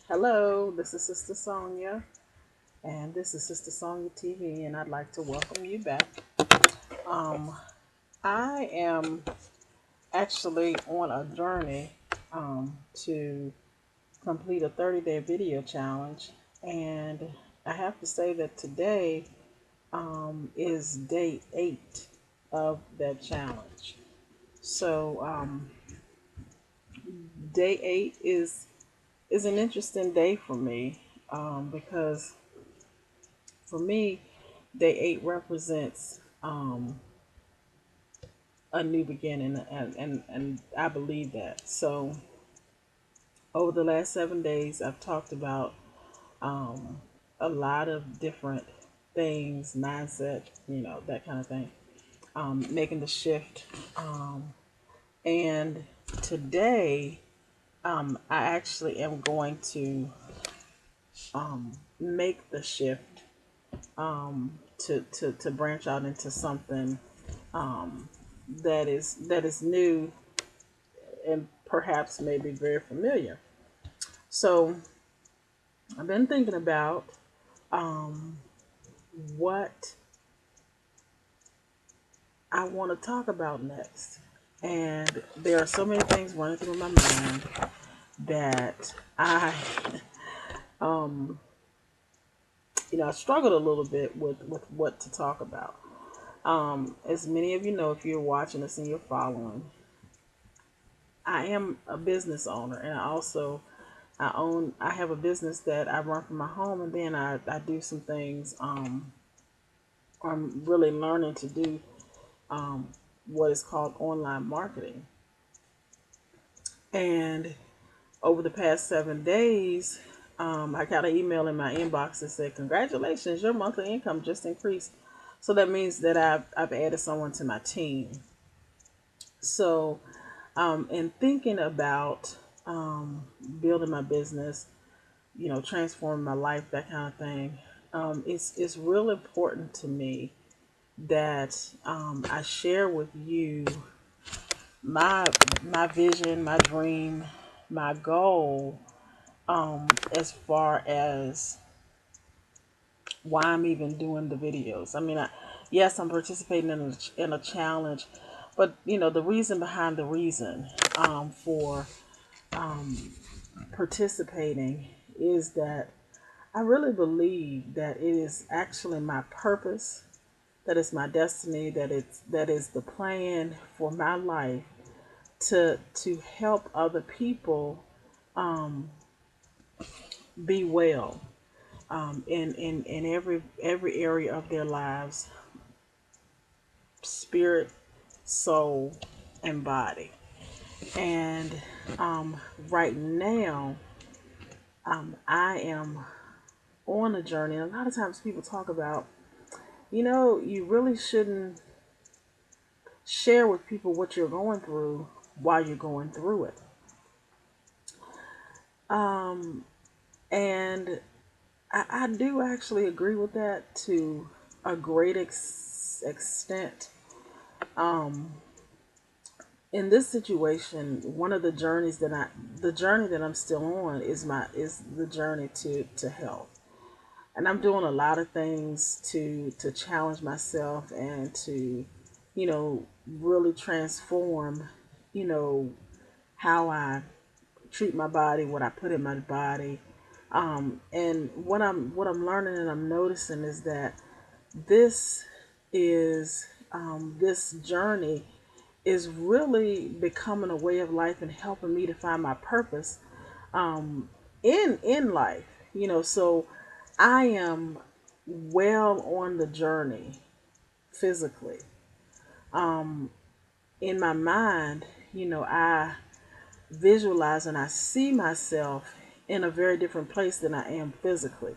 Hello, this is Sister Sonia, and this is Sister Sonia TV, and I'd like to welcome you back. Um, I am actually on a journey to complete a 30-day video challenge, and I have to say that today is day 8 of that challenge. So, day 8 is an interesting day for me because for me, day 8 represents a new beginning, and I believe that. So, over the last 7 days, I've talked about um, a lot of different things, mindset, that kind of thing, making the shift. And today, I actually am going to make the shift to branch out into something that is new and perhaps maybe very familiar. So I've been thinking about um, what I want to talk about next, and there are so many things running through my mind that I, um, I struggled a little bit with what to talk about. As many of you know, if you're watching this and you're following, I am a business owner, and I have a business that I run from my home, and then I do some things. I'm really learning to do um, what is called online marketing. And over the past 7 days, I got an email in my inbox that said, "Congratulations, your monthly income just increased." So that means that I've added someone to my team. So, in thinking about building my business, transforming my life, that kind of thing, it's real important to me that I share with you my my vision, my dream, my goal, as far as why I'm even doing the videos. I mean, yes, I'm participating in a challenge, but the reason behind the reason for um, participating is that I really believe that it is actually my purpose, that is my destiny, that is the plan for my life to help other people um, be well in every area of their lives, spirit, soul, and body. And right now, I am on a journey. And a lot of times people talk about, you really shouldn't share with people what you're going through while you're going through it. Um, and I do actually agree with that to a great extent. Um, in this situation, one of the journey that I'm still on is the journey to health, and I'm doing a lot of things to challenge myself and to, really transform, you know, how I treat my body, what I put in my body, and what I'm learning and I'm noticing is that this this journey is really becoming a way of life and helping me to find my purpose in life. So I am well on the journey physically. In my mind, I visualize and I see myself in a very different place than I am physically.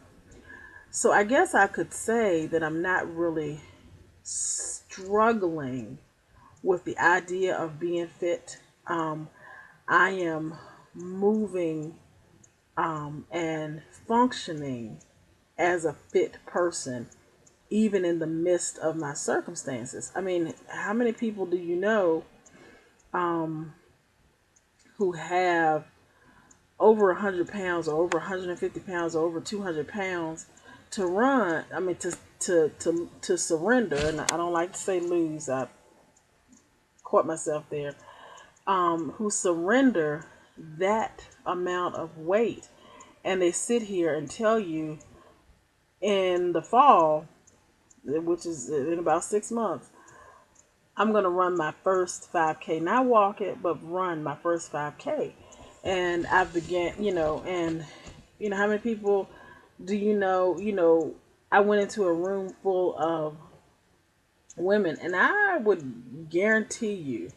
So I guess I could say that I'm not really struggling with the idea of being fit. I am moving and functioning as a fit person, even in the midst of my circumstances. I mean, how many people do you know who have over 100 pounds or over 150 pounds or over 200 pounds to run. I mean, to surrender. And I don't like to say lose. I caught myself there. Who surrender that amount of weight. And they sit here and tell you in the fall, which is in about 6 months, I'm going to run my first 5K. Not walk it, but run my first 5K. And I began, and how many people do I went into a room full of women, and I would guarantee you,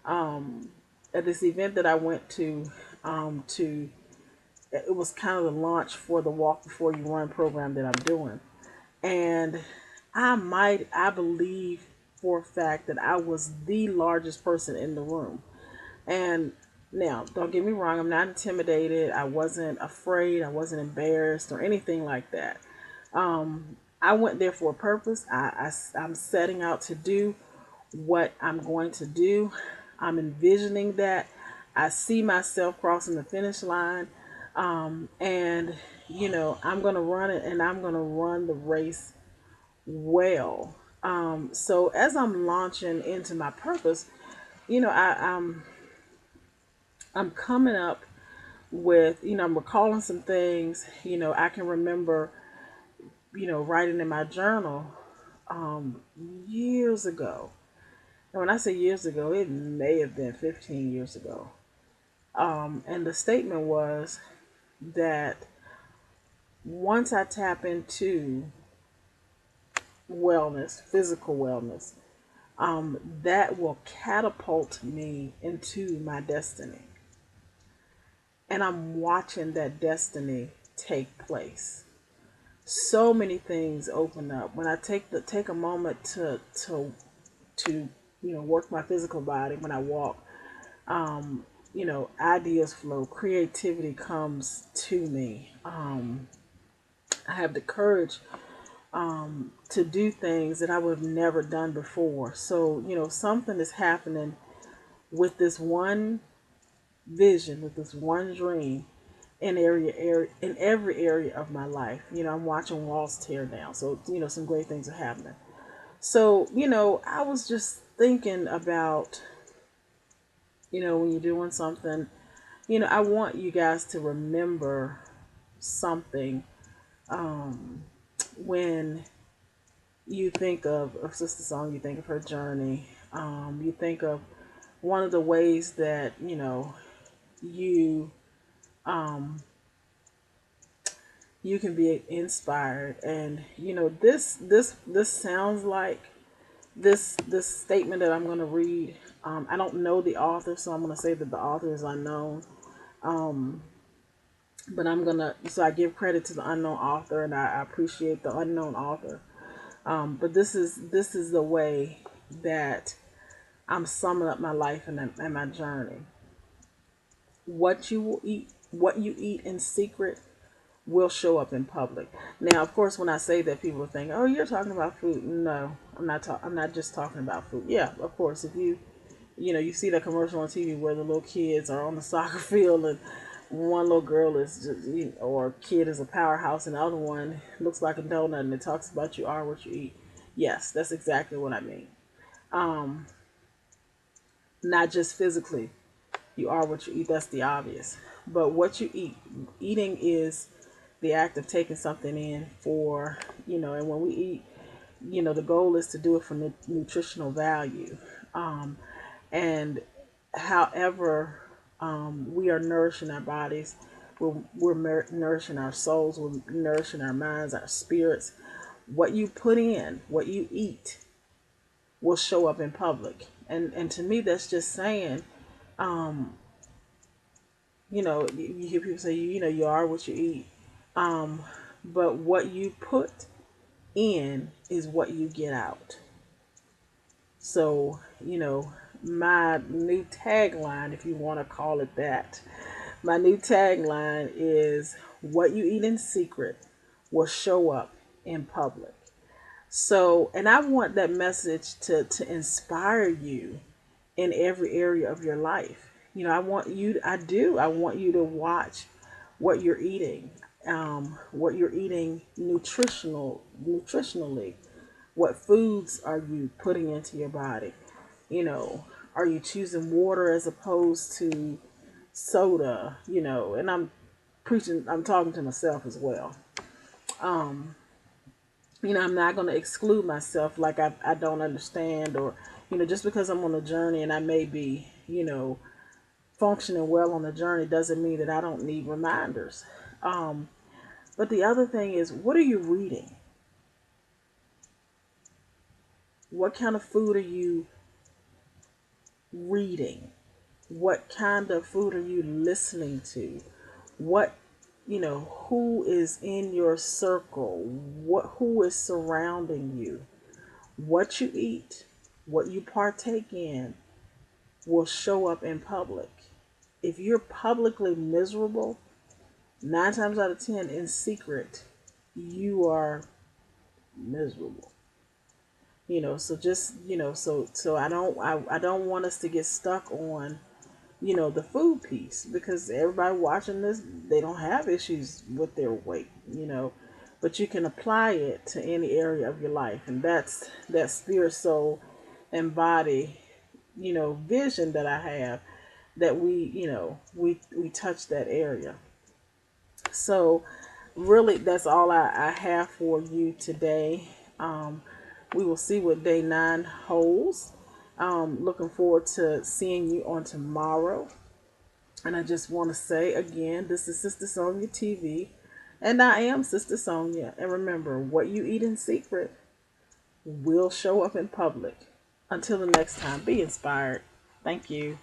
at this event that I went to it was kind of the launch for the Walk Before You Run program that I'm doing. And I believe for a fact that I was the largest person in the room. And now, don't get me wrong, I'm not intimidated. I wasn't afraid. I wasn't embarrassed or anything like that. I went there for a purpose. I'm setting out to do what I'm going to do. I'm envisioning that. I see myself crossing the finish line. And, I'm going to run it, and I'm going to run the race well. So as I'm launching into my purpose, I'm coming up with, I'm recalling some things, I can remember, writing in my journal, um, years ago. And when I say years ago, it may have been 15 years ago. And the statement was that once I tap into wellness, physical wellness, that will catapult me into my destiny. And I'm watching that destiny take place. So many things open up when I take a moment to work my physical body. When I walk, ideas flow, creativity comes to me. I have the courage to do things that I would have never done before. So, something is happening with this one vision, with this one dream in every area of my life. I'm watching walls tear down. So, some great things are happening. So, I was just thinking about, when you're doing something, I want you guys to remember something, um, when you think of Sister Song, you think of her journey. You think of one of the ways that you um, you can be inspired, and this sounds like this statement that I'm going to read. I don't know the author, so I'm going to say that the author is unknown. Um, but I give credit to the unknown author, and I appreciate the unknown author. But this is the way that I'm summing up my life and my journey. What you eat in secret will show up in public. Now, of course, when I say that, people think, "Oh, you're talking about food." No, I'm not. I'm not just talking about food. Yeah, of course, if you see that commercial on TV where the little kids are on the soccer field and one little girl is just, or kid is a powerhouse and the other one looks like a donut, and it talks about you are what you eat. Yes, that's exactly what I mean. Um, Not just physically, you are what you eat. That's the obvious. But what you eat, eating is the act of taking something in for, and when we eat, the goal is to do it for nutritional value. Um, and however, we are nourishing our bodies, we're nourishing our souls, we're nourishing our minds, our spirits. What you put in, what you eat, will show up in public. And to me, that's just saying, um, you hear people say, you are what you eat. Um, but what you put in is what you get out. So, my new tagline, if you want to call it that, my new tagline is what you eat in secret will show up in public. So, and I want that message to inspire you in every area of your life. I want you to watch what you're eating, what you're eating nutritionally. What foods are you putting into your body? You know, are you choosing water as opposed to soda? And I'm talking to myself as well. Um, I'm not going to exclude myself like I don't understand, or, just because I'm on a journey and I may be, functioning well on the journey doesn't mean that I don't need reminders. Um, but the other thing is, what are you reading? What kind of food are you reading? What kind of food are you listening to? What, who is in your circle? Who is surrounding you? What you eat, what you partake in will show up in public. If you're publicly miserable, 9 times out of 10 in secret, you are miserable. So just, so I don't want us to get stuck on, the food piece, because everybody watching this, they don't have issues with their weight, but you can apply it to any area of your life. And that's that spirit, soul, and body, vision that I have, that we touch that area. So really, that's all I have for you today. We will see what day 9 holds. Looking forward to seeing you on tomorrow. And I just want to say again, this is Sister Sonia TV, and I am Sister Sonia. And remember, what you eat in secret will show up in public. Until the next time, be inspired. Thank you.